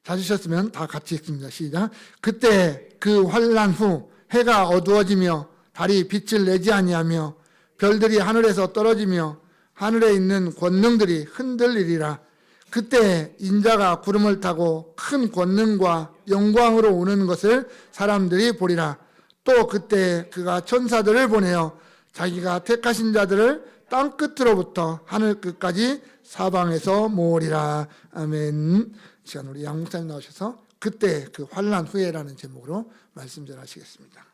찾으셨으면 다 같이 읽습니다. 시작. 그때 그 환난 후 해가 어두워지며 달이 빛을 내지 아니하며 별들이 하늘에서 떨어지며 하늘에 있는 권능들이 흔들리리라. 그때 인자가 구름을 타고 큰 권능과 영광으로 오는 것을 사람들이 보리라. 또 그때 그가 천사들을 보내어 자기가 택하신 자들을 땅 끝으로부터 하늘 끝까지 사방에서 모으리라. 아멘. 이 시간 우리 양 목사님 나오셔서 그때 그 환난 후에라는 제목으로 말씀 전하시겠습니다.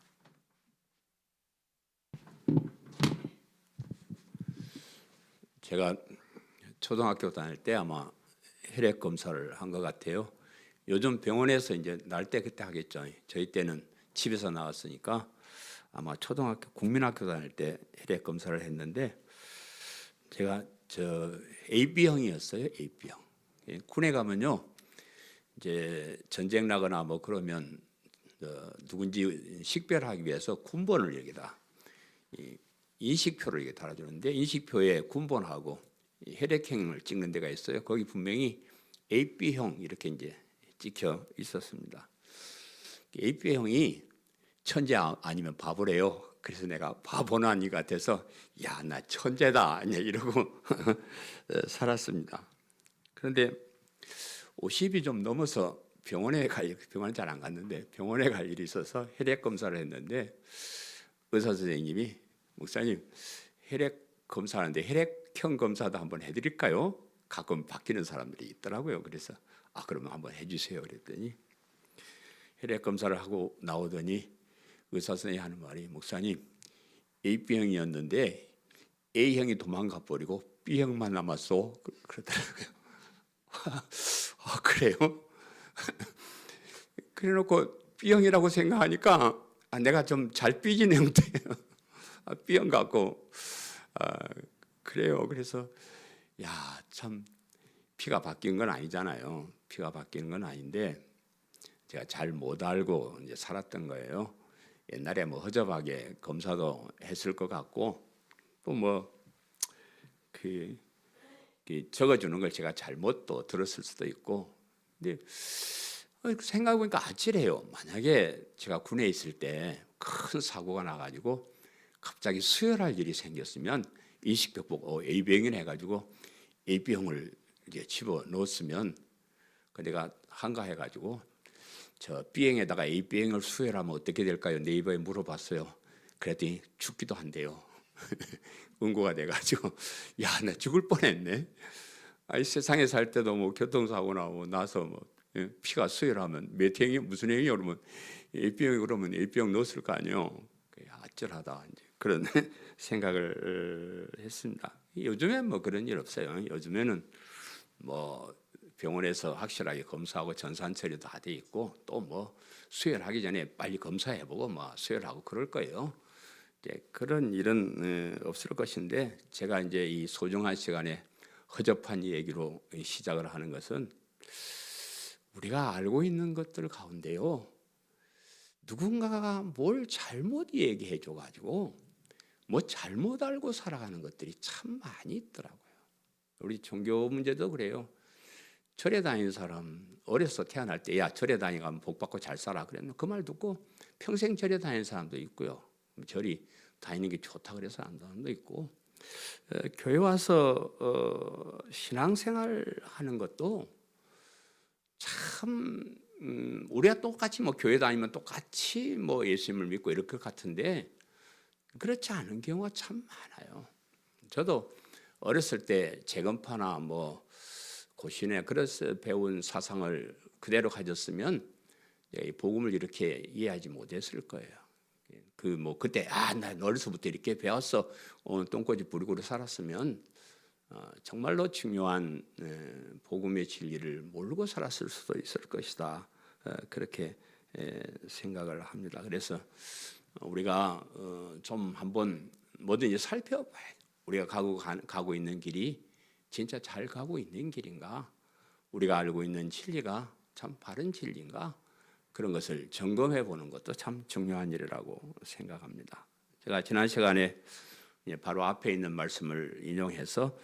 제가 초등학교 다닐 때 아마 혈액 검사를 한 것 같아요. 요즘 병원에서 이제 날 때 그때 하겠죠. 저희 때는 집에서 나왔으니까 아마 초등학교 국민학교 다닐 때 혈액 검사를 했는데 제가 AB형이었어요. AB형. 군에 가면요, 이제 전쟁 나거나 뭐 그러면 누군지 식별하기 위해서 군번을 여기다 인식표를 이렇게 달아주는데, 인식표에 군번하고 혈액형을 찍는 데가 있어요. 거기 분명히 AB형 이렇게 이제 찍혀 있었습니다. AB형이 천재 아니면 바보래요. 그래서 내가 바보나니 같아서 야, 나 천재다 이러고 살았습니다. 그런데 50이 좀 넘어서 병원에 잘 안 갔는데 병원에 갈 일이 있어서 혈액 검사를 했는데 의사 선생님이 목사님 혈액 검사하는데 혈액형 검사도 한번 해드릴까요? 가끔 바뀌는 사람들이 있더라고요. 그래서 그러면 한번 해주세요 그랬더니 혈액 검사를 하고 나오더니 의사 선생님이 하는 말이 목사님 AB형이었는데 A형이 도망가 버리고 B형만 남았어 그러더라고요. 그래요? 그래놓고 B형이라고 생각하니까 내가 좀 잘 삐진 형태예요. B형 같고 그래요. 그래서 참 피가 바뀐 건 아니잖아요. 피가 바뀌는 건 아닌데 제가 잘 못 알고 이제 살았던 거예요. 옛날에 뭐 허접하게 검사도 했을 것 같고 또 뭐 적어주는 걸 제가 잘못 또 들었을 수도 있고. 근데 생각해보니까 아찔해요. 만약에 제가 군에 있을 때 큰 사고가 나가지고 갑자기 수혈할 일이 생겼으면 인식표 보고 AB형이네 해가지고 AB형을 이제 집어 넣었으면 내가 한가해가지고 저 B형에다가 AB형을 수혈하면 어떻게 될까요? 네이버에 물어봤어요. 그랬더니 죽기도 한대요. 응고가 돼가지고 나 죽을 뻔했네. 세상에 살 때도 뭐 교통사고 나고 나서 뭐 피가 수혈하면 몇 형이 무슨 형이 그러면 A병이 그러면 A병 넣었을 거 아니에요. 아찔하다 이제 그런 생각을 했습니다. 요즘엔 뭐 그런 일 없어요. 요즘에는 뭐 병원에서 확실하게 검사하고 전산 처리도 다 돼 있고 또 뭐 수혈하기 전에 빨리 검사해보고 뭐 수혈하고 그럴 거예요. 이제 그런 일은 없을 것인데 제가 이제 이 소중한 시간에 허접한 얘기로 시작을 하는 것은 우리가 알고 있는 것들 가운데요, 누군가가 뭘 잘못 얘기해 줘가지고 뭐 잘못 알고 살아가는 것들이 참 많이 있더라고요. 우리 종교 문제도 그래요. 절에 다니는 사람 어려서 태어날 때 야 절에 다니면 복 받고 잘 살아 그랬는데 그 말 듣고 평생 절에 다니는 사람도 있고요. 절이 다니는 게 좋다 그래서 안 다니는 사람도 있고, 교회 와서 신앙생활 하는 것도 참 우리가 똑같이 뭐 교회 다니면 똑같이 뭐 예수님을 믿고 이럴 것 같은데 그렇지 않은 경우가 참 많아요. 저도 어렸을 때 재건파나 뭐 고신에 그래서 배운 사상을 그대로 가졌으면 복음을 이렇게 이해하지 못했을 거예요. 뭐 그때 나 어려서부터 이렇게 배웠어 똥꼬집 부리고 살았으면 정말로 중요한 복음의 진리를 모르고 살았을 수도 있을 것이다. 그렇게 생각을 합니다. 그래서 우리가 좀 한번 뭐든지 살펴봐야 돼. 우리가 가고 있는 길이 진짜 잘 가고 있는 길인가? 우리가 알고 있는 진리가 참 바른 진리인가? 그런 것을 점검해 보는 것도 참 중요한 일이라고 생각합니다. 제가 지난 시간에 바로 앞에 있는 말씀을 인용해서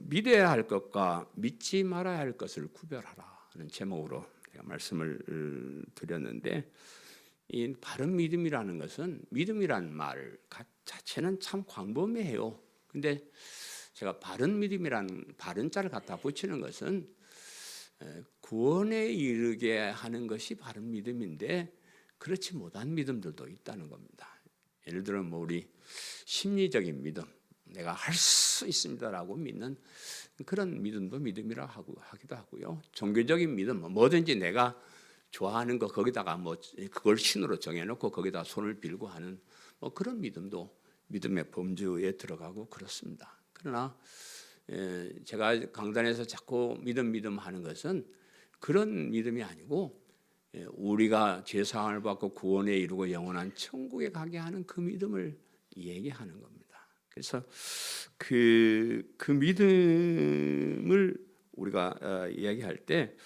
믿어야 할 것과 믿지 말아야 할 것을 구별하라 하는 제목으로 제가 말씀을 드렸는데, 이 바른 믿음이라는 것은, 믿음이란 말 자체는 참 광범위해요. 근데 제가 바른 믿음이란 바른 자를 갖다 붙이는 것은 구원에 이르게 하는 것이 바른 믿음인데, 그렇지 못한 믿음들도 있다는 겁니다. 예를 들어 우리 심리적인 믿음, 내가 할 수 있습니다라고 믿는 그런 믿음도 믿음이라 하기도 하고요. 종교적인 믿음, 뭐든지 내가 좋아하는 거 거기다가 그걸 신으로 정해놓고 거기다 손을 빌고 하는 그런 믿음도 믿음의 범주에 들어가고 그렇습니다. 그러나 제가 강단에서 자꾸 믿음 하는 것은 그런 믿음이 아니고, 우리가 죄사함을 받고 구원에 이르고 영원한 천국에 가게 하는 그 믿음을 얘기하는 겁니다. 그래서 그 믿음을 우리가 이야기할 때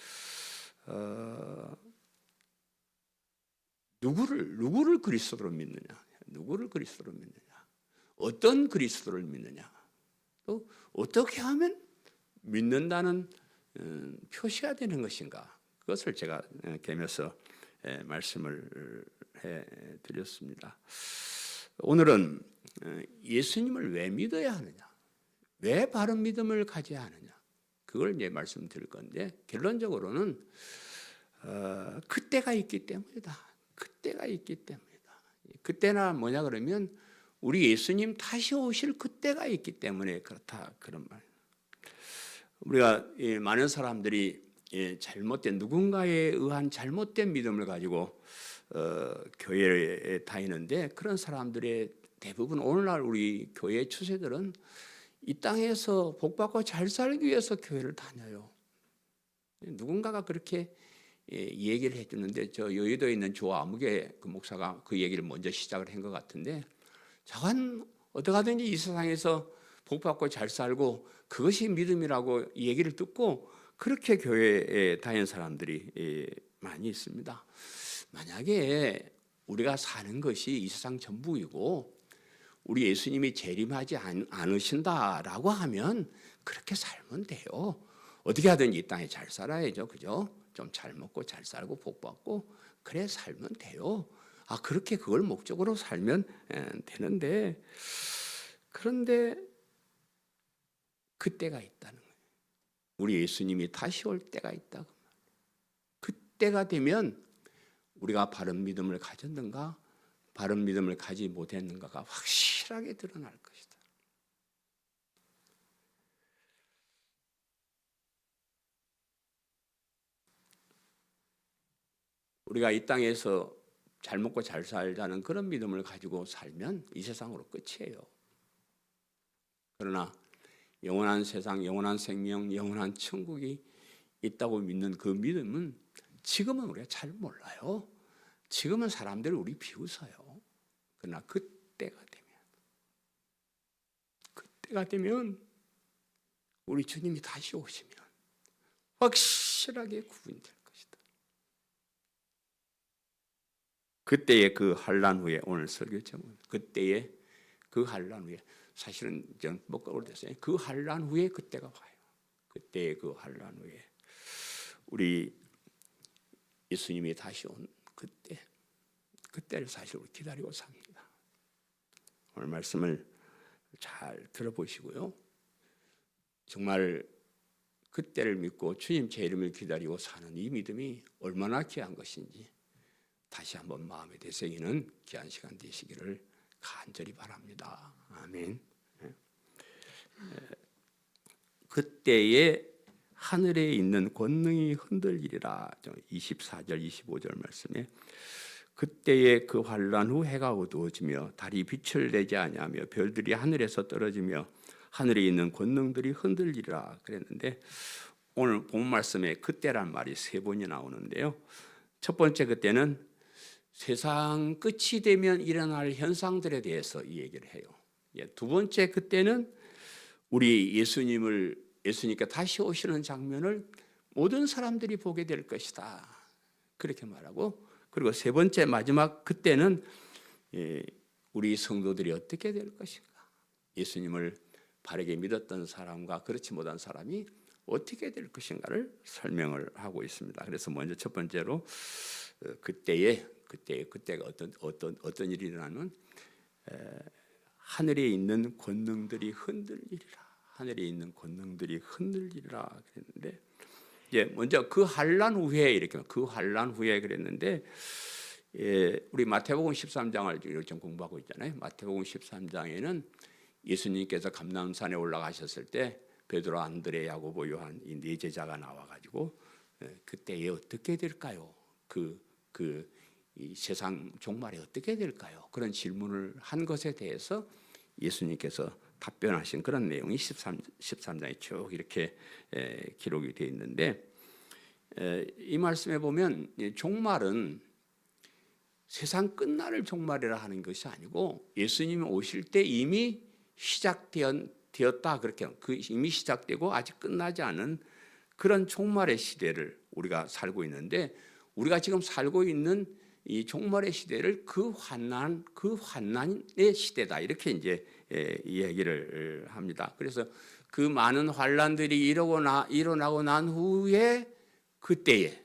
누구를 그리스도로 믿느냐, 누구를 그리스도로 믿느냐, 어떤 그리스도를 믿느냐, 또 어떻게 하면 믿는다는 표시가 되는 것인가, 그것을 제가 개면서 말씀을 해드렸습니다. 오늘은 예수님을 왜 믿어야 하느냐, 왜 바른 믿음을 가져야 하느냐, 그걸 이제 말씀드릴 건데, 결론적으로는 그때가 있기 때문이다. 그때가 있기 때문이다. 그때나 뭐냐 그러면 우리 예수님 다시 오실 그때가 있기 때문에 그렇다, 그런 말. 우리가 많은 사람들이 잘못된, 누군가에 의한 잘못된 믿음을 가지고 교회에 다니는데, 그런 사람들의 대부분 오늘날 우리 교회 추세들은 이 땅에서 복받고 잘 살기 위해서 교회를 다녀요. 누군가가 그렇게 얘기를 해주는데, 저 여의도에 있는 조 아무개 그 목사가 그 얘기를 먼저 시작을 한 것 같은데, 저건 어떻게 하든지 이 세상에서 복받고 잘 살고 그것이 믿음이라고 얘기를 듣고 그렇게 교회에 다니는 사람들이 많이 있습니다. 만약에 우리가 사는 것이 이 세상 전부이고 우리 예수님이 재림하지 않으신다라고 하면 그렇게 살면 돼요. 어떻게 하든지 이 땅에 잘 살아야죠, 그죠? 좀 잘 먹고 잘 살고 복 받고 그래 살면 돼요. 그렇게 그걸 목적으로 살면 되는데, 그런데 그때가 있다는 거예요. 우리 예수님이 다시 올 때가 있다고. 그때가 되면 우리가 바른 믿음을 가졌는가, 바른 믿음을 가지 못했는가가 확실하게 드러날 것이다. 우리가 이 땅에서 잘 먹고 잘 살자는 그런 믿음을 가지고 살면 이 세상으로 끝이에요. 그러나 영원한 세상, 영원한 생명, 영원한 천국이 있다고 믿는 그 믿음은 지금은 우리가 잘 몰라요. 지금은 사람들이 우리 비웃어요. 그러나 그때가 되면 우리 주님이 다시 오시면 확실하게 구분될 것이다. 그때의 그 환난 후에, 오늘 설교 제목은 그때의 그 환난 후에, 사실은 좀 먹거리 됐어요. 그 환난 후에 그때가 와요. 그때의 그 환난 후에 우리 예수님이 다시 온 그때를 사실 우리 기다리고 삽니다. 오늘 말씀을 잘 들어보시고요. 정말 그때를 믿고 주님 제 이름을 기다리고 사는 이 믿음이 얼마나 귀한 것인지 다시 한번 마음에 되새기는 귀한 시간 되시기를 간절히 바랍니다. 아멘. 그때에 하늘에 있는 권능이 흔들리리라. 24절 25절 말씀에, 그때에 그 환난 후 해가 어두워지며 달이 빛을 내지 아니하며 별들이 하늘에서 떨어지며 하늘에 있는 권능들이 흔들리리라 그랬는데, 오늘 본 말씀에 그때란 말이 3번이 나오는데요. 첫 번째 그때는 세상 끝이 되면 일어날 현상들에 대해서 이 얘기를 해요. 두 번째 그때는 우리 예수님께 다시 오시는 장면을 모든 사람들이 보게 될 것이다, 그렇게 말하고, 그리고 세 번째 마지막 그때는 우리 성도들이 어떻게 될 것인가, 예수님을 바르게 믿었던 사람과 그렇지 못한 사람이 어떻게 될 것인가를 설명을 하고 있습니다. 그래서 먼저 첫 번째로 그때가 어떤 일이 일어나면 하늘에 있는 권능들이 흔들리리라. 하늘에 있는 권능들이 흔들리리라 그랬는데, 먼저 그 환란 후에 그 환란 후에 그랬는데, 우리 마태복음 13장을 좀 공부하고 있잖아요. 마태복음 13장에는 예수님께서 감람산에 올라가셨을 때 베드로, 안드레, 야고보, 요한 이 네 제자가 나와가지고 그때에 어떻게 될까요? 이 세상 종말에 어떻게 될까요? 그런 질문을 한 것에 대해서 예수님께서 답변하신 그런 내용이 13장에 쭉 이렇게 기록이 되어 있는데, 이 말씀에 보면 종말은 세상 끝날 종말이라 하는 것이 아니고 예수님이 오실 때 이미 시작되었다, 그렇게 이미 시작되고 아직 끝나지 않은 그런 종말의 시대를 우리가 살고 있는데, 우리가 지금 살고 있는 이 종말의 시대를 그 환난의 시대다, 이렇게 이제 이야기를 합니다. 그래서 그 많은 환난들이 일어나고 난 후에 그때에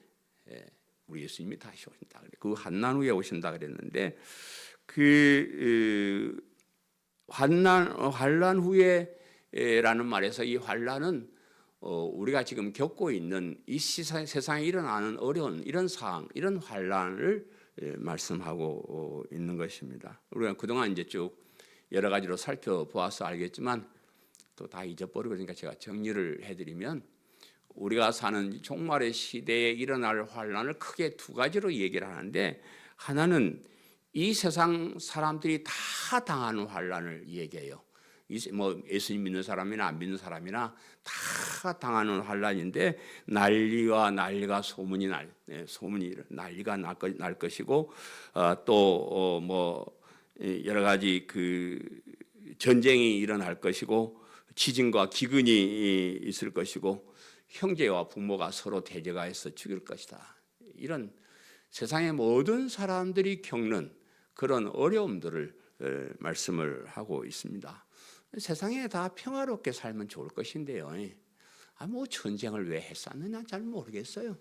우리 예수님이 다시 오신다. 그 환난 후에 오신다 그랬는데, 그 환난 후에라는 말에서 이 환난은 우리가 지금 겪고 있는 이 세상에 일어나는 어려운 이런 상황, 이런 환난을 말씀하고 있는 것입니다. 우리가 그동안 이제 쭉 여러 가지로 살펴보아서 알겠지만 또 다 잊어버리고, 그러니까 제가 정리를 해드리면, 우리가 사는 종말의 시대에 일어날 환난을 크게 두 가지로 얘기를 하는데, 하나는 이 세상 사람들이 다 당하는 환난을 얘기해요. 뭐 예수님 믿는 사람이나 안 믿는 사람이나 다 당하는 환난인데, 난리가 소문이 난리가 날 것이고, 또 뭐 여러 가지 그 전쟁이 일어날 것이고, 지진과 기근이 있을 것이고, 형제와 부모가 서로 대적하여서 죽일 것이다. 이런 세상의 모든 사람들이 겪는 그런 어려움들을 말씀을 하고 있습니다. 세상에 다 평화롭게 살면 좋을 것인데요. 뭐 전쟁을 왜 했었느냐 잘 모르겠어요.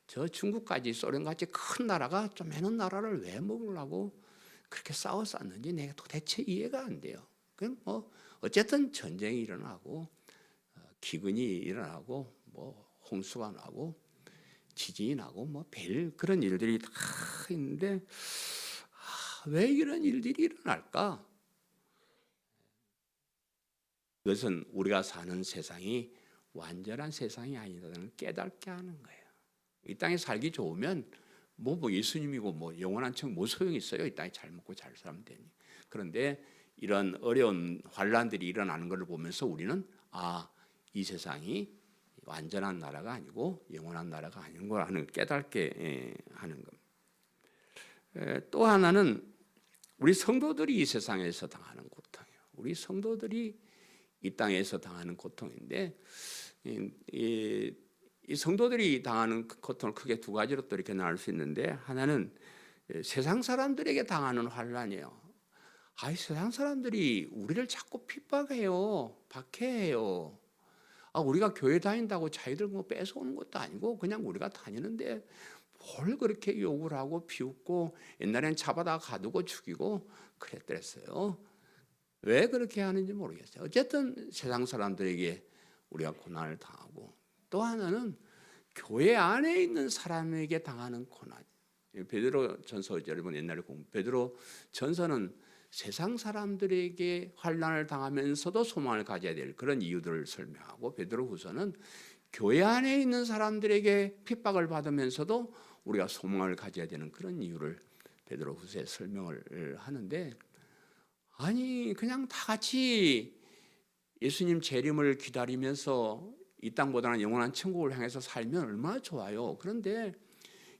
저 중국까지 소련같이 큰 나라가 조그마한 나라를 왜 먹으려고 그렇게 싸웠었는지 내가 도대체 이해가 안 돼요. 그럼 뭐 어쨌든 전쟁이 일어나고 기근이 일어나고 뭐 홍수가 나고 지진이 나고 뭐 별 그런 일들이 다 있는데, 왜 이런 일들이 일어날까? 그것은 우리가 사는 세상이 완전한 세상이 아니라는 걸 깨닫게 하는 거예요. 이 땅에 살기 좋으면 뭐 예수님이고 뭐 영원한 청 뭐 소용이 있어요? 이 땅에 잘 먹고 잘 살면 되니. 그런데 이런 어려운 환란들이 일어나는 것을 보면서 우리는 이 세상이 완전한 나라가 아니고 영원한 나라가 아닌 거라는 걸 깨닫게 하는 겁니다. 또 하나는 우리 성도들이 이 세상에서 당하는 고통이에요. 우리 성도들이 이 땅에서 당하는 고통인데, 이 성도들이 당하는 고통을 크게 두 가지로 또 이렇게 나눌 수 있는데, 하나는 세상 사람들에게 당하는 환란이에요. 세상 사람들이 우리를 자꾸 핍박해요, 박해해요. 우리가 교회 다닌다고 자기들 뭐 뺏어오는 것도 아니고 그냥 우리가 다니는데 뭘 그렇게 욕을 하고 비웃고, 옛날엔 잡아다 가두고 죽이고 그랬더랬어요. 왜 그렇게 하는지 모르겠어요. 어쨌든 세상 사람들에게 우리가 고난을 당하고, 또 하나는 교회 안에 있는 사람에게 당하는 고난. 베드로 전서 여러분 옛날에 베드로 전서는 세상 사람들에게 환난을 당하면서도 소망을 가져야 될 그런 이유들을 설명하고, 베드로 후서는 교회 안에 있는 사람들에게 핍박을 받으면서도 우리가 소망을 가져야 되는 그런 이유를 베드로 후서에 설명을 하는데, 그냥 다 같이 예수님 재림을 기다리면서 이 땅보다는 영원한 천국을 향해서 살면 얼마나 좋아요. 그런데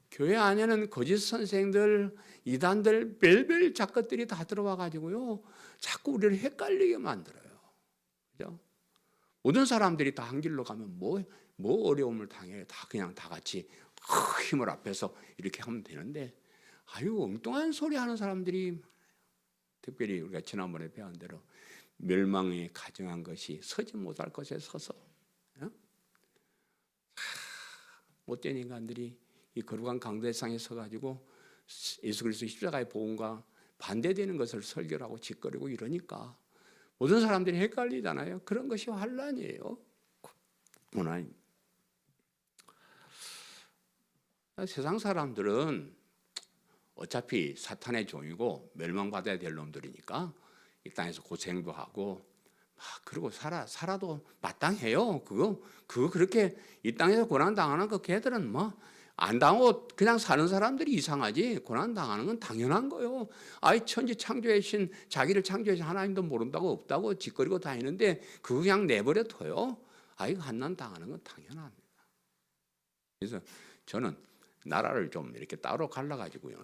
교회 안에는 거짓 선생들, 이단들, 별별 작것들이 다 들어와 가지고요, 자꾸 우리를 헷갈리게 만들어요. 그죠? 모든 사람들이 다 한 길로 가면 뭐 어려움을 당해요. 그냥 다 같이 힘을 합해서 이렇게 하면 되는데, 엉뚱한 소리 하는 사람들이, 특별히 우리가 지난번에 배운 대로 멸망에 가정한 것이 서지 못할 것에 서서, 못된 인간들이 이 거룩한 강대상에 서가지고 예수 그리스도 십자가의 복음과 반대되는 것을 설교를 하고 짓거리고 이러니까 모든 사람들이 헷갈리잖아요. 그런 것이 환란이에요. 고난입니다. 세상 사람들은 어차피 사탄의 종이고 멸망받아야 될 놈들이니까 이 땅에서 고생도 하고 그러고 살아도 마땅해요. 그거 그렇게 이 땅에서 고난 당하는 거 걔들은 뭐 안 당하고 그냥 사는 사람들이 이상하지 고난 당하는 건 당연한 거요. 아이 천지 창조하신 자기를 창조하신 하나님도 모른다고 없다고 짓거리고 다니는데 그거 그냥 내버려 둬요. 아이 환난 당하는 건 당연합니다. 그래서 저는 나라를 좀 이렇게 따로 갈라가지고요.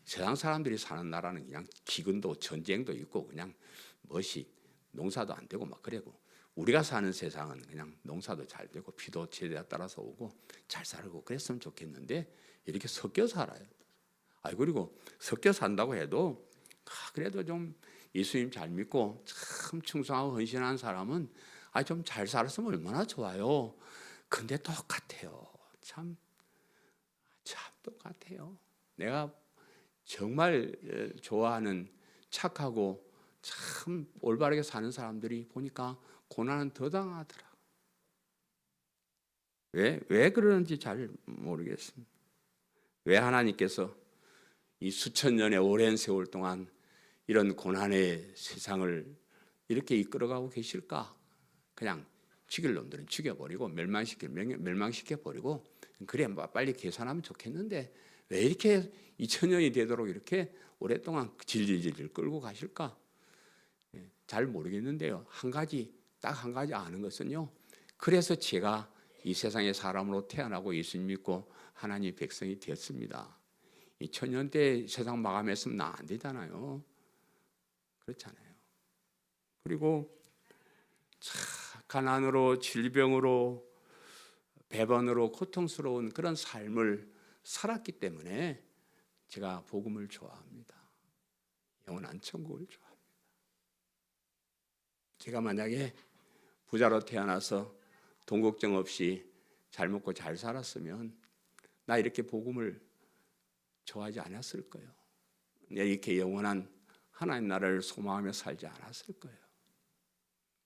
세상 사람들이 사는 나라는 그냥 기근도 전쟁도 있고 그냥 멋이 농사도 안 되고 막 그래고 우리가 사는 세상은 그냥 농사도 잘 되고 비도 제대로 따라서 오고 잘 살고 그랬으면 좋겠는데 이렇게 섞여 살아요. 그리고 섞여 산다고 해도 그래도 좀 예수님 잘 믿고 참 충성하고 헌신한 사람은 좀 잘 살았으면 얼마나 좋아요. 근데 똑같아요. 참 똑같아요. 내가 정말 좋아하는 착하고 참 올바르게 사는 사람들이 보니까 고난은 더 당하더라. 왜 그러는지 잘 모르겠습니다. 왜 하나님께서 이 수천 년의 오랜 세월 동안 이런 고난의 세상을 이렇게 이끌어가고 계실까? 그냥 죽일 놈들은 죽여버리고 멸망시켜버리고 그래 빨리 계산하면 좋겠는데 왜 이렇게 2000년이 되도록 이렇게 오랫동안 질질질 끌고 가실까? 잘 모르겠는데요. 딱 한 가지 아는 것은요. 그래서 제가 이 세상의 사람으로 태어나고 예수님 믿고 하나님의 백성이 되었습니다. 이 천년대 세상 마감했으면 나 안 되잖아요. 그렇잖아요. 그리고 가난으로 질병으로 배반으로 고통스러운 그런 삶을 살았기 때문에 제가 복음을 좋아합니다. 영원한 천국을 좋아합니다. 제가 만약에 부자로 태어나서 돈 걱정 없이 잘 먹고 잘 살았으면 나 이렇게 복음을 좋아하지 않았을 거예요. 이렇게 영원한 하나님 나라를 소망하며 살지 않았을 거예요.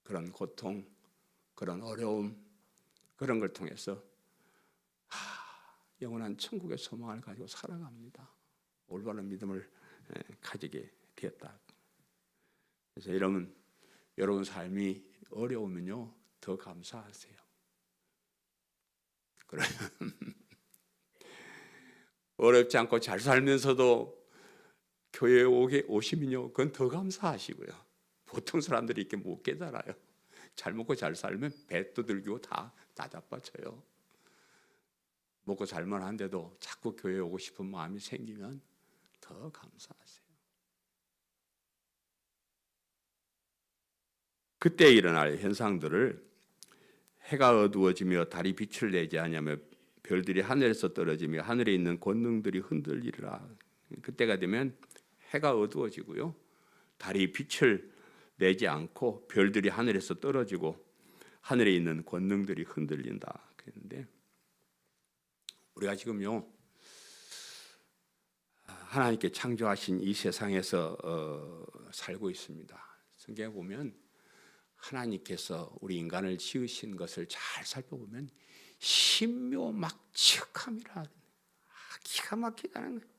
그런 고통, 그런 어려움, 그런 걸 통해서 영원한 천국의 소망을 가지고 살아갑니다. 올바른 믿음을 가지게 되었다. 그래서 여러분 삶이 어려우면요 더 감사하세요. 그러면 어렵지 않고 잘 살면서도 교회에 오시면요 그건 더 감사하시고요. 보통 사람들이 이렇게 못 깨달아요. 잘 먹고 잘 살면 배 두들기고 다 자빠져요. 먹고 살만 한데도 자꾸 교회에 오고 싶은 마음이 생기면 더 감사하세요. 그때 일어날 현상들을 해가 어두워지며 달이 빛을 내지 않으며 별들이 하늘에서 떨어지며 하늘에 있는 권능들이 흔들리리라. 그때가 되면 해가 어두워지고요. 달이 빛을 내지 않고 별들이 하늘에서 떨어지고 하늘에 있는 권능들이 흔들린다. 그랬는데 우리가 지금요 하나님께 창조하신 이 세상에서 살고 있습니다. 성경에 보면 하나님께서 우리 인간을 지으신 것을 잘 살펴보면 신묘막측함이라 기가 막히다는 거예요.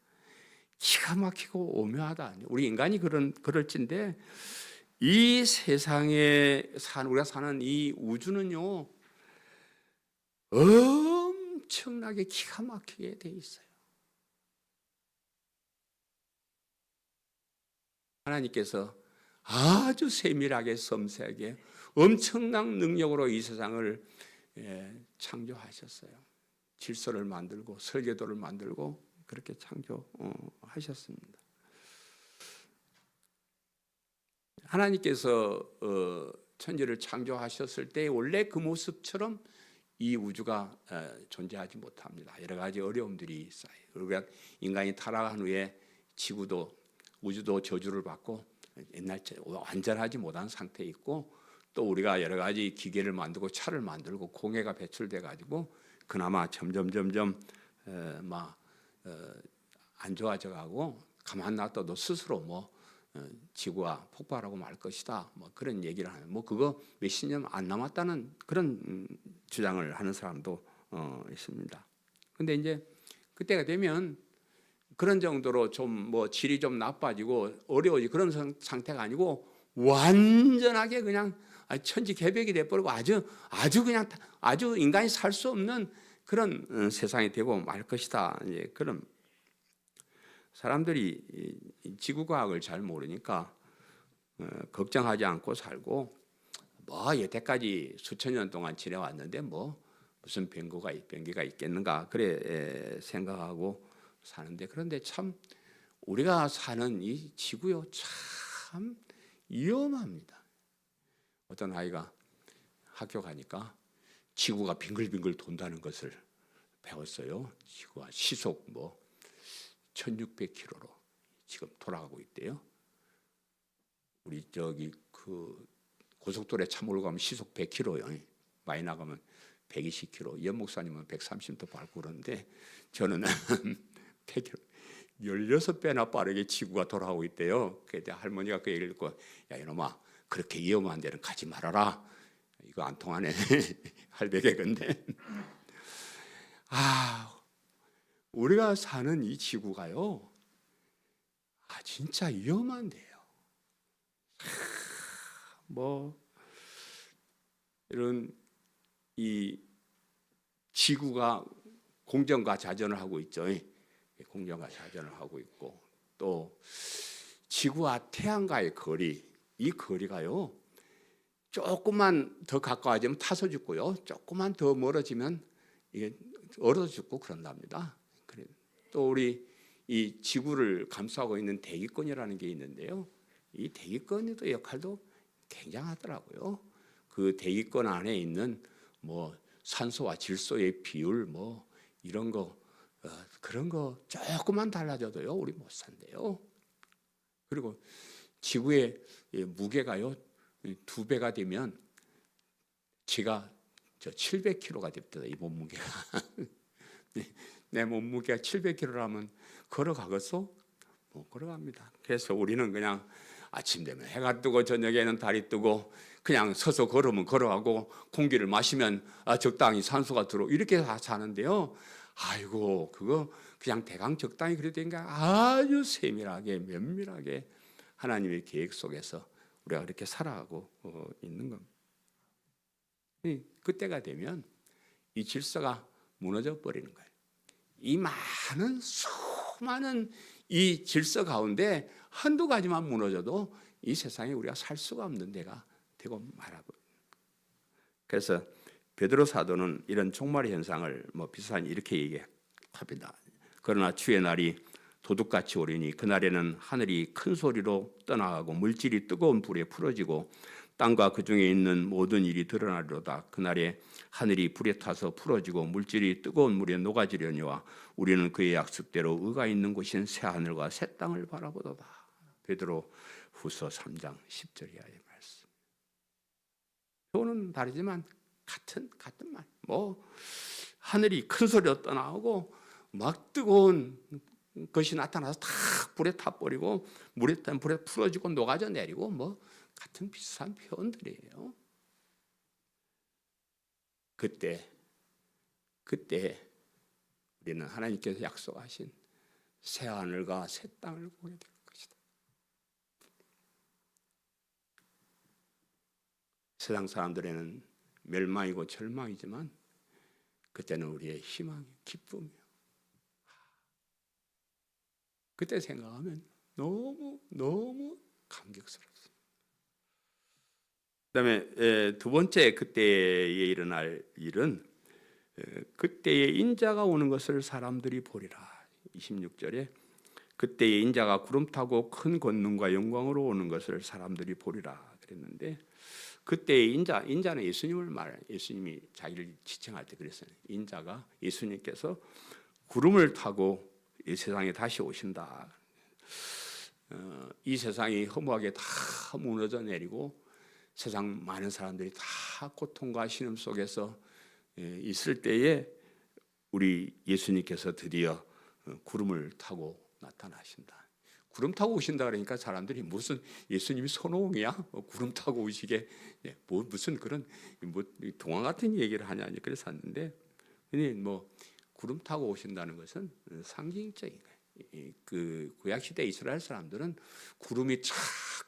기가 막히고 오묘하다. 우리 인간이 그럴진데 이 세상에 우리가 사는 이 우주는요 엄청나게 기가 막히게 돼 있어요. 하나님께서 아주 세밀하게 섬세하게 엄청난 능력으로 이 세상을 창조하셨어요. 질서를 만들고 설계도를 만들고 그렇게 창조하셨습니다. 하나님께서 천지를 창조하셨을 때 원래 그 모습처럼 이 우주가 존재하지 못합니다. 여러 가지 어려움들이 있어요. 우리가 인간이 타락한 후에 지구도 우주도 저주를 받고 옛날처럼 완전하지 못한 상태에 있고 또 우리가 여러 가지 기계를 만들고 차를 만들고 공해가 배출돼 가지고 그나마 점점 안 좋아져 가고 가만 놔둬도 스스로 지구가 폭발하고 말 것이다. 그런 얘기를 하는 그거 몇십 년 안 남았다는 그런 주장을 하는 사람도 있습니다. 근데 이제 그때가 되면 그런 정도로 좀 질이 좀 나빠지고 어려워지 그런 상태가 아니고 완전하게 그냥 천지개벽이 돼버리고 아주 그냥 아주 인간이 살 수 없는 그런 세상이 되고 말 것이다. 이제 그런 사람들이 지구과학을 잘 모르니까 걱정하지 않고 살고 여태까지 수천 년 동안 지내왔는데 무슨 변기가 있겠는가 그래 생각하고 사는데 그런데 참 우리가 사는 이 지구요 참 위험합니다. 어떤 아이가 학교 가니까 지구가 빙글빙글 돈다는 것을 배웠어요. 지구가 시속 1600km로 지금 돌아가고 있대요. 우리 그 고속도로에 차 몰고 가면 시속 100km요. 많이 나가면 120km. 연 목사님은 130도 밟고 그러는데 저는 100km. 16배나 빠르게 지구가 돌아가고 있대요. 그때 할머니가 그 얘기를 듣고 야 이놈아 그렇게 위험한 데는 가지 말아라. 이거 안 통하네. 할배게 근데 우리가 사는 이 지구가요 진짜 위험한데요. 이런 이 지구가 공전과 자전을 하고 있죠. 공전과 자전을 하고 있고 또 지구와 태양과의 거리, 이 거리가요 조금만 더 가까워지면 타서 죽고요, 조금만 더 멀어지면 이게 얼어 죽고 그런답니다. 또 우리 이 지구를 감싸고 있는 대기권이라는 게 있는데요. 이 대기권의 역할도 굉장하더라고요. 그 대기권 안에 있는 산소와 질소의 비율 이런 거 그런 거 조금만 달라져도요 우리 못 산대요. 그리고 지구의 무게가요 2배가 되면 제가 700kg가 됩니다. 이 몸무게가 내 몸무게가 700kg라면 걸어가겠어? 못 걸어갑니다. 그래서 우리는 그냥 아침 되면 해가 뜨고 저녁에는 달이 뜨고 그냥 서서 걸으면 걸어가고 공기를 마시면 적당히 산소가 들어 이렇게 다 사는데요. 아이고 그거 그냥 대강 적당히 그래도 된가 아주 세밀하게 면밀하게 하나님의 계획 속에서 우리가 그렇게 살아가고 있는 겁니다. 그때가 되면 이 질서가 무너져 버리는 거예요. 이 수많은 이 질서 가운데 한두 가지만 무너져도 이 세상에 우리가 살 수가 없는 데가 되고 말아버립니다. 그래서 베드로 사도는 이런 종말의 현상을 비슷하게 이렇게 얘기합니다. 그러나 주의 날이 도둑같이 오리니 그날에는 하늘이 큰 소리로 떠나가고 물질이 뜨거운 불에 풀어지고 땅과 그 중에 있는 모든 일이 드러나리로다. 그날에 하늘이 불에 타서 풀어지고 물질이 뜨거운 물에 녹아지려니와 우리는 그의 약속대로 의가 있는 곳인 새 하늘과 새 땅을 바라보도다. 베드로 후서 3장 10절 이하의 말씀. 표는 다르지만 같은 말. 하늘이 큰 소리로 떠나오고 막 뜨거운 것이 나타나서 다 불에 타버리고 물에 풀어지고 녹아져 내리고 같은 비슷한 표현들이에요. 그때 우리는 하나님께서 약속하신 새 하늘과 새 땅을 보게 될 것이다. 세상 사람들에는 멸망이고 절망이지만 그때는 우리의 희망이 기쁨이에요. 그때 생각하면 너무 감격스럽습니다. 그다음에 두 번째 그때에 일어날 일은 그때의 인자가 오는 것을 사람들이 보리라. 26절에 그때의 인자가 구름 타고 큰 권능과 영광으로 오는 것을 사람들이 보리라 그랬는데 그때의 인자는 예수님이 자기를 지칭할 때 그랬어요. 인자가 예수님께서 구름을 타고 이 세상에 다시 오신다. 이 세상이 허무하게 다 무너져 내리고 세상 많은 사람들이 다 고통과 신음 속에서 있을 때에 우리 예수님께서 드디어 구름을 타고 나타나신다. 구름 타고 오신다 그러니까 사람들이 무슨 예수님이 손오공이야? 구름 타고 오시게 뭐 무슨 그런 뭐 동화 같은 얘기를 하냐 그래서 샀는데, 뭐 구름 타고 오신다는 것은 상징적인 거예요. 그 구약 시대 이스라엘 사람들은 구름이 쫙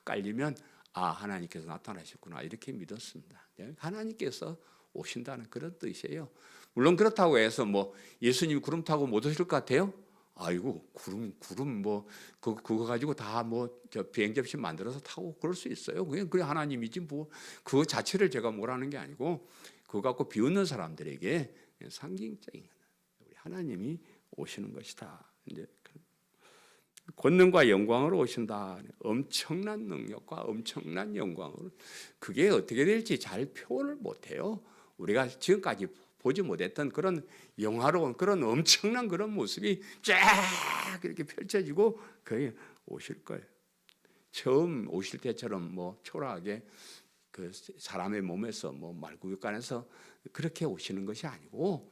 깔리면 아, 하나님께서 나타나셨구나 이렇게 믿었습니다. 하나님께서 오신다는 그런 뜻이에요. 물론 그렇다고 해서 뭐 예수님이 구름 타고 못 오실 것 같아요? 아이고 구름 뭐 그거 가지고 다 뭐 비행 접시 만들어서 타고 그럴 수 있어요. 그게 하나님이지 뭐 그거 자체를 제가 뭐라는 게 아니고 그거 갖고 비웃는 사람들에게 상징적인 거예요. 우리 하나님이 오시는 것이다. 이제 권능과 영광으로 오신다. 엄청난 능력과 엄청난 영광으로, 그게 어떻게 될지 잘 표현을 못해요. 우리가 지금까지 보지 못했던 그런 영화로운 그런 엄청난 그런 모습이 쫙 이렇게 펼쳐지고 거의 오실 거예요. 처음 오실 때처럼 뭐 초라하게 그 사람의 몸에서 뭐 말구육간에서 그렇게 오시는 것이 아니고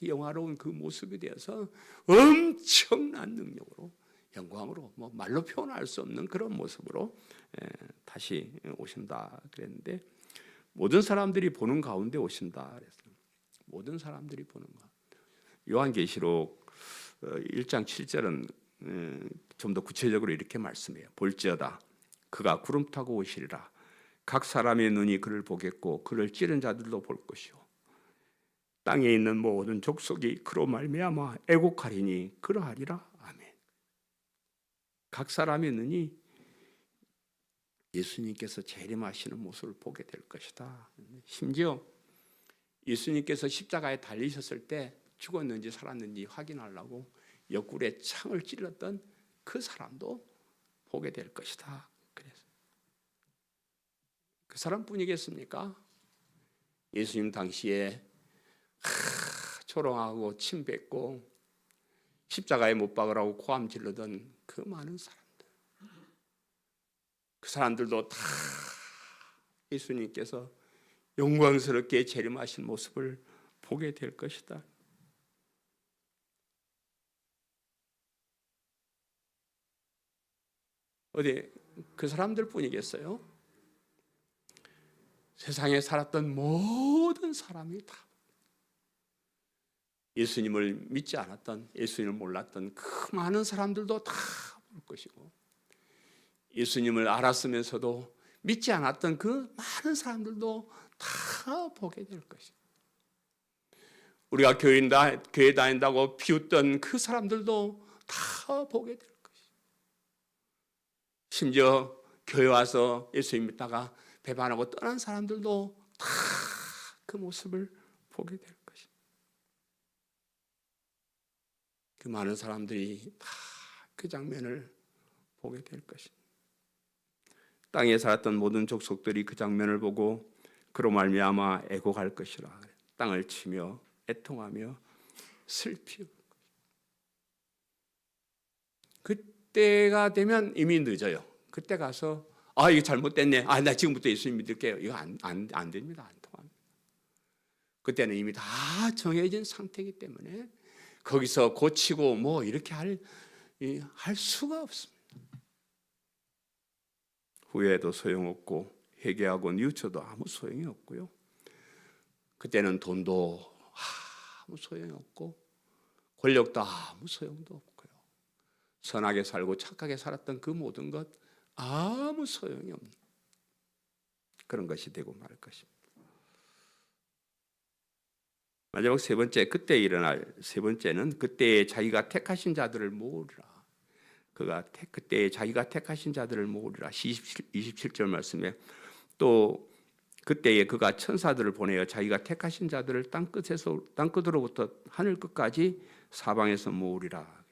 영화로운 그 모습이 되어서 엄청난 능력으로 영광으로 뭐 말로 표현할 수 없는 그런 모습으로 다시 오신다 그랬는데, 모든 사람들이 보는 가운데 오신다 그랬어요. 모든 사람들이 보는 것. 요한계시록 1장 7절은 좀 더 구체적으로 이렇게 말씀해요. 볼지어다 그가 구름 타고 오시리라. 각 사람의 눈이 그를 보겠고 그를 찌른 자들도 볼 것이요 땅에 있는 모든 족속이 그로 말미암아 애곡하리니 그러하리라. 아멘. 각 사람의 눈이 예수님께서 재림하시는 모습을 보게 될 것이다. 심지어 예수님께서 십자가에 달리셨을 때 죽었는지 살았는지 확인하려고 옆구리에 창을 찔렀던 그 사람도 보게 될 것이다. 그래서 그 사람뿐이겠습니까? 예수님 당시에 초롱하고 침 뱉고 십자가에 못 박으라고 고함 질르던 그 많은 사람들, 그 사람들도 다 예수님께서 영광스럽게 재림하신 모습을 보게 될 것이다. 어디 그 사람들 뿐이겠어요? 세상에 살았던 모든 사람이 다 예수님을 믿지 않았던, 예수님을 몰랐던 그 많은 사람들도 다 볼 것이고, 예수님을 알았으면서도 믿지 않았던 그 많은 사람들도 다 보게 될 것이고, 우리가 교회 다닌다고 비웃던 그 사람들도 다 보게 될 것이고, 심지어 교회 와서 예수님 믿다가 배반하고 떠난 사람들도 다 그 모습을 보게 될 것이고, 그 많은 사람들이 다 그 장면을 보게 될 것입니다. 땅에 살았던 모든 족속들이 그 장면을 보고 그로 말미암아 애곡할 것이라. 땅을 치며 애통하며 슬피울 것이다. 그때가 되면 이미 늦어요. 그때 가서 이거 잘못됐네. 나 지금부터 예수님 믿을게요. 이거 안 됩니다. 안 통합니다. 그때는 이미 다 정해진 상태이기 때문에 거기서 고치고 뭐 이렇게 할 수가 없습니다. 후회도 소용없고 회개하고 뉘우쳐도 아무 소용이 없고요. 그때는 돈도 아무 소용이 없고 권력도 아무 소용도 없고요. 선하게 살고 착하게 살았던 그 모든 것 아무 소용이 없는 그런 것이 되고 말 것입니다. 마지막 세 번째, 그때 일어날 세 번째는 그때에 자기가 택하신 자들을 모으리라. 그때에 자기가 택하신 자들을 모으리라. 27절 말씀에 또 그때에 그가 천사들을 보내어 자기가 택하신 자들을 땅끝으로부터 하늘 끝까지 사방에서 모으리라.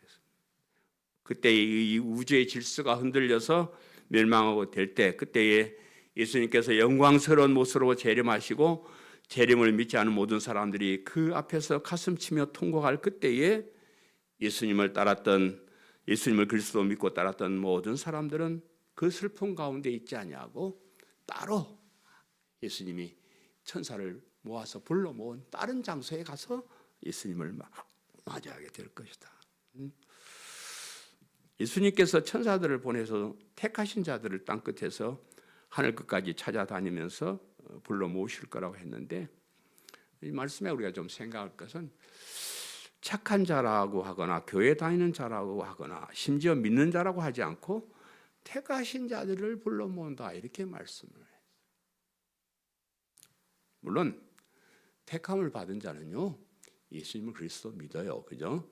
그때에 이 우주의 질서가 흔들려서 멸망하고 될 때, 그때에 예수님께서 영광스러운 모습으로 재림하시고 재림을 믿지 않은 모든 사람들이 그 앞에서 가슴치며 통곡할 그때에 예수님을 그리스도 믿고 따랐던 모든 사람들은 그 슬픔 가운데 있지 아니하고 따로 예수님이 천사를 모아서 불러 모은 다른 장소에 가서 예수님을 맞이하게 될 것이다. 예수님께서 천사들을 보내서 택하신 자들을 땅 끝에서 하늘 끝까지 찾아다니면서 불러 모으실 거라고 했는데, 이 말씀에 우리가 좀 생각할 것은 착한 자라고 하거나 교회 다니는 자라고 하거나 심지어 믿는 자라고 하지 않고 택하신 자들을 불러 모은다, 이렇게 말씀을 해요. 물론 택함을 받은 자는요, 예수님을 그리스도 믿어요. 그죠?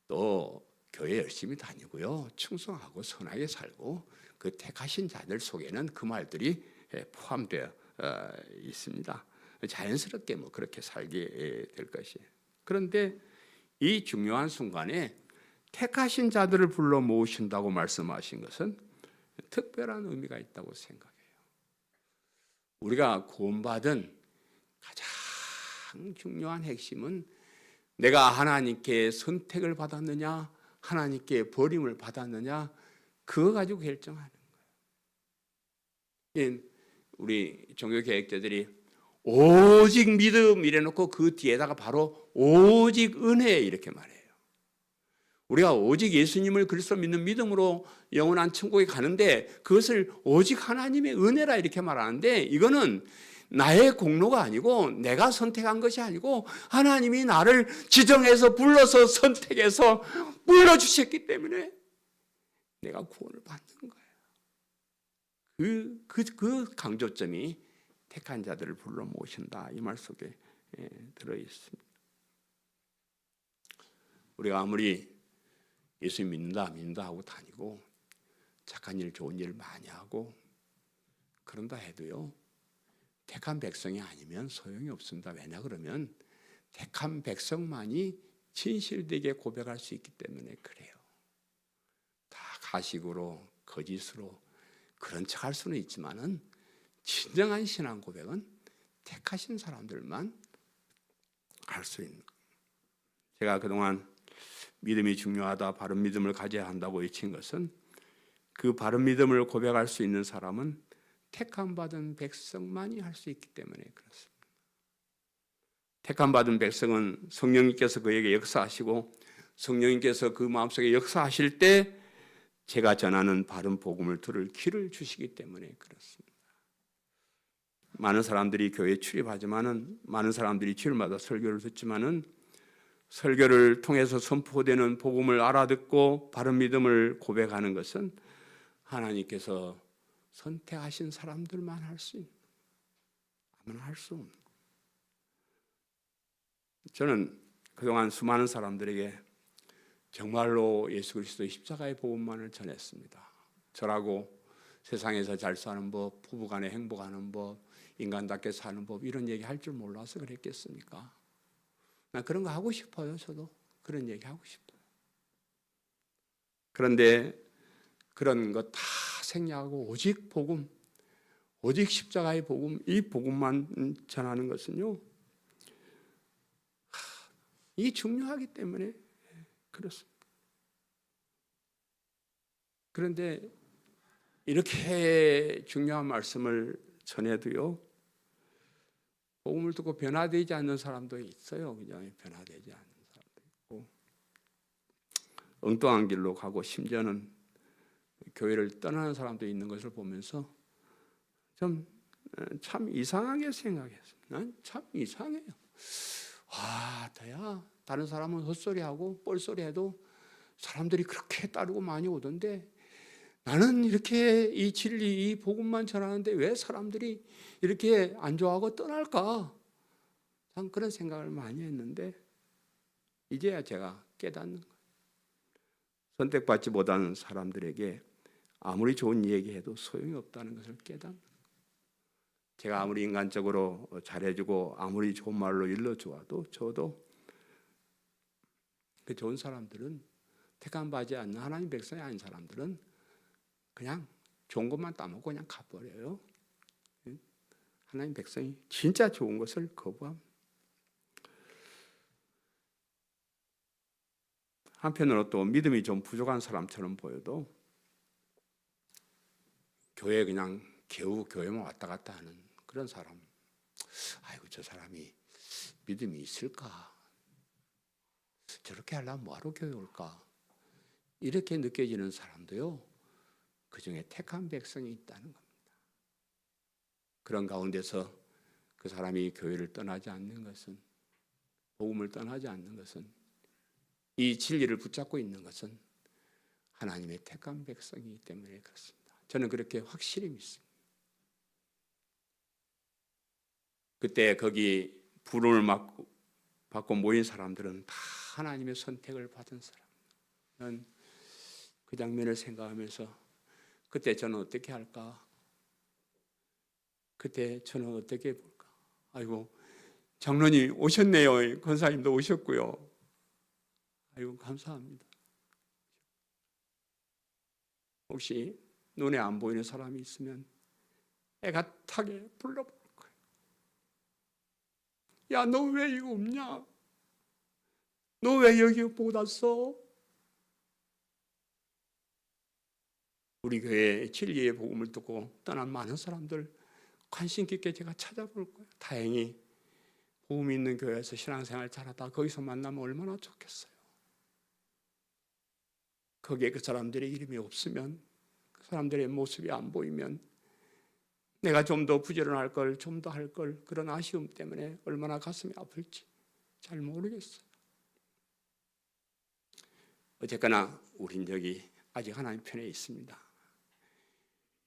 또 교회 열심히 다니고요, 충성하고 선하게 살고, 그 택하신 자들 속에는 그 말들이 포함되어 있습니다. 자연스럽게 뭐 그렇게 살게 될 것이에요. 그런데 이 중요한 순간에 택하신 자들을 불러 모으신다고 말씀하신 것은 특별한 의미가 있다고 생각해요. 우리가 구원받은 가장 중요한 핵심은 내가 하나님께 선택을 받았느냐, 하나님께 버림을 받았느냐, 그거 가지고 결정하는 거예요. 우리 종교개혁자들이 오직 믿음 이래놓고 그 뒤에다가 바로 오직 은혜 이렇게 말해요. 우리가 오직 예수님을 그리스도 믿는 믿음으로 영원한 천국에 가는데 그것을 오직 하나님의 은혜라 이렇게 말하는데, 이거는 나의 공로가 아니고 내가 선택한 것이 아니고 하나님이 나를 지정해서 불러서 선택해서 불러주셨기 때문에 내가 구원을 받는 거예요. 그 강조점이 택한 자들을 불러 모으신다, 이 말 속에 들어 있습니다. 우리가 아무리 예수 믿는다 하고 다니고 착한 일 좋은 일 많이 하고 그런다 해도요, 택한 백성이 아니면 소용이 없습니다. 왜냐 그러면 택한 백성만이 진실되게 고백할 수 있기 때문에 그래요. 다 가식으로 거짓으로 그런 척 할 수는 있지만은 진정한 신앙 고백은 택하신 사람들만 할 수 있는 거예요. 제가 그동안 믿음이 중요하다, 바른 믿음을 가져야 한다고 외친 것은 그 바른 믿음을 고백할 수 있는 사람은 택함 받은 백성만이 할 수 있기 때문에 그렇습니다. 택함 받은 백성은 성령님께서 그에게 역사하시고 성령님께서 그 마음속에 역사하실 때 제가 전하는 바른 복음을 들을 귀를 주시기 때문에 그렇습니다. 많은 사람들이 교회에 출입하지만은, 많은 사람들이 주일마다 설교를 듣지만은 설교를 통해서 선포되는 복음을 알아듣고 바른 믿음을 고백하는 것은 하나님께서 선택하신 사람들만 할 수 있는, 아무나 할 수 없는. 저는 그동안 수많은 사람들에게 정말로 예수 그리스도의 십자가의 복음만을 전했습니다. 저라고 세상에서 잘 사는 법, 부부간에 행복하는 법, 인간답게 사는 법, 이런 얘기 할 줄 몰라서 그랬겠습니까? 나 그런 거 하고 싶어요. 저도 그런 얘기 하고 싶어요. 그런데 그런 거 다 생략하고 오직 복음, 오직 십자가의 복음, 이 복음만 전하는 것은요, 이게 중요하기 때문에 그렇습니다. 그런데 이렇게 중요한 말씀을 전해도요, 복음을 듣고 변화되지 않는 사람도 있어요. 그냥 변화되지 않는 사람도 있고, 엉뚱한 길로 가고 심지어는 교회를 떠나는 사람도 있는 것을 보면서 참 이상하게 생각했어요. 난 참 이상해요. 와, 다야, 다른 사람은 헛소리하고 뻘소리해도 사람들이 그렇게 따르고 많이 오던데 나는 이렇게 이 진리, 이 복음만 전하는데 왜 사람들이 이렇게 안 좋아하고 떠날까? 참 그런 생각을 많이 했는데 이제야 제가 깨닫는 거예요. 선택받지 못하는 사람들에게 아무리 좋은 얘기해도 소용이 없다는 것을 깨닫는 거예요. 제가 아무리 인간적으로 잘해주고 아무리 좋은 말로 일러주어도 저도 그 좋은 사람들은, 택함 받지 않는 하나님 백성이 아닌 사람들은 그냥 좋은 것만 따먹고 그냥 가버려요. 하나님 백성이 진짜 좋은 것을 거부합니다. 한편으로 또 믿음이 좀 부족한 사람처럼 보여도 교회에 그냥 겨우 교회만 왔다 갔다 하는 그런 사람, 아이고 저 사람이 믿음이 있을까? 저렇게 하려면 뭐하러 교회 올까? 이렇게 느껴지는 사람도요, 그 중에 택한 백성이 있다는 겁니다. 그런 가운데서 그 사람이 교회를 떠나지 않는 것은, 복음을 떠나지 않는 것은, 이 진리를 붙잡고 있는 것은 하나님의 택한 백성이기 때문에 그렇습니다. 저는 그렇게 확실히 믿습니다. 그때 거기 부름을 받고 모인 사람들은 다 하나님의 선택을 받은 사람. 저는 그 장면을 생각하면서 그때 저는 어떻게 할까? 그때 저는 어떻게 볼까? 아이고 장로님 오셨네요. 권사님도 오셨고요. 아이고 감사합니다. 혹시 눈에 안 보이는 사람이 있으면 애가타게 불러볼 거예요. 야, 너 왜 이거 없냐? 너 왜 여기 못 왔어? 우리 교회 진리의 복음을 듣고 떠난 많은 사람들 관심 깊게 제가 찾아볼 거예요. 다행히 복음 있는 교회에서 신앙생활 잘하다 거기서 만나면 얼마나 좋겠어요. 거기에 그 사람들의 이름이 없으면, 그 사람들의 모습이 안 보이면 내가 좀 더 부지런할 걸, 좀 더 할 걸, 그런 아쉬움 때문에 얼마나 가슴이 아플지 잘 모르겠어요. 어쨌거나 우린 여기 아직 하나님 편에 있습니다.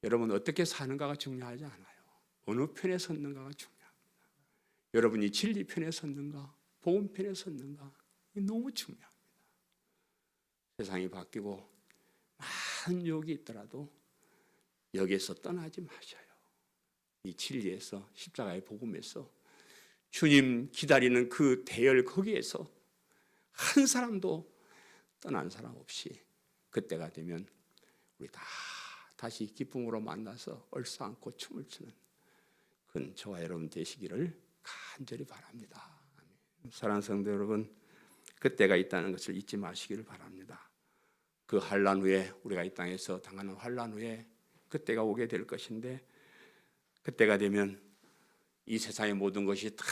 여러분 어떻게 사는가가 중요하지 않아요. 어느 편에 섰는가가 중요합니다. 여러분이 진리 편에 섰는가, 복음 편에 섰는가, 이게 너무 중요합니다. 세상이 바뀌고 많은 유혹이 있더라도 여기에서 떠나지 마셔요. 이 진리에서, 십자가의 복음에서, 주님 기다리는 그 대열 거기에서 한 사람도 떠난 사람 없이 그때가 되면 우리 다 다시 기쁨으로 만나서 얼싸안고 춤을 추는 그건 저와 여러분 되시기를 간절히 바랍니다. 사랑하는 성도 여러분, 그때가 있다는 것을 잊지 마시기를 바랍니다. 그 환난 후에, 우리가 이 땅에서 당하는 환난 후에 그때가 오게 될 것인데, 그때가 되면 이 세상의 모든 것이 다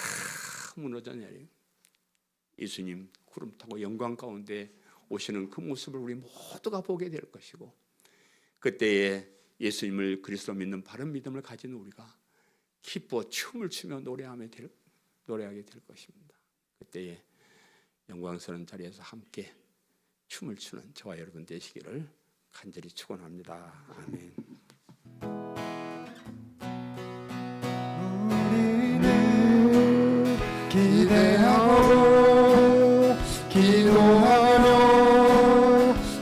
무너져 내려요. 예수님 구름 타고 영광 가운데 오시는 그 모습을 우리 모두가 보게 될 것이고, 그때에 예수님을 그리스도 믿는 바른 믿음을 가진 우리가 기뻐 춤을 추며 노래하게 될 것입니다. 그때에 영광스러운 자리에서 함께 춤을 추는 저와 여러분 되시기를 간절히 축원합니다. 아멘. 우리는 기대하고 기도하며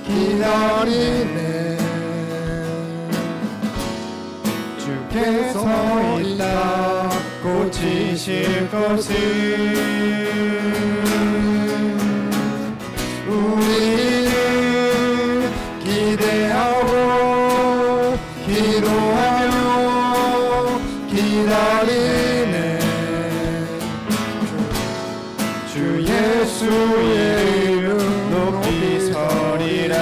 기다리네. 주께서 이 땅 고치실 것을 우리는 기대하고 기도하며 기다리네. 주 예수의 이름 높이 서리라.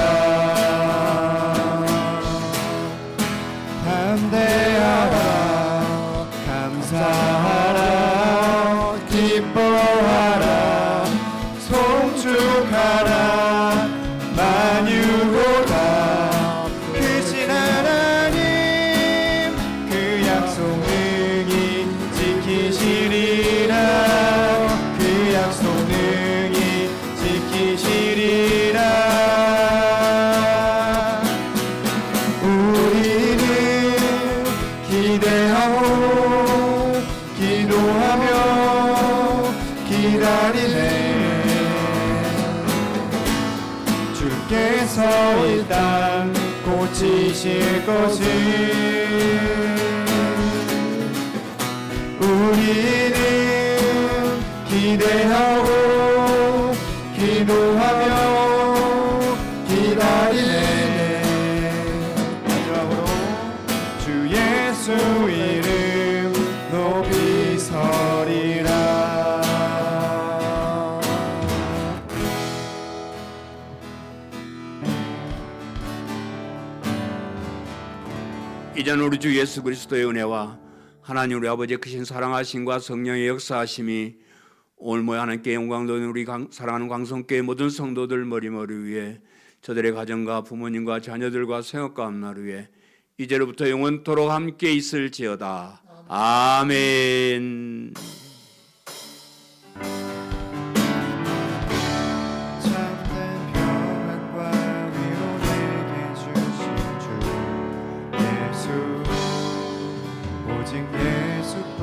담대하라, 감사하라, 기뻐하라, 송축하라. 만유보다 크신 하나님 그 약속 능히 지키시리라. 그 약속 능히 지키시리라. 우리는 기대하고 기도하며 기다리네. 주께서 이 땅 고치실 것을 우리는 기대하고 기도하며 기다리네. 마지막으로 주 예수 이름 높이 서리라. 이전 우리 주 예수 그리스도의 은혜와 하나님 우리 아버지의 크신 사랑하심과 성령의 역사하심이 오늘 모여 하나님께 영광 돌리는 우리 사랑하는 광성교회 모든 성도들 머리머리 위에 저들의 가정과 부모님과 자녀들과 생업과 앞날 위에 이제로부터 영원토록 함께 있을지어다. 아멘. 참된 평안과 위로 내게 주신 주 예수 오직 예수뿐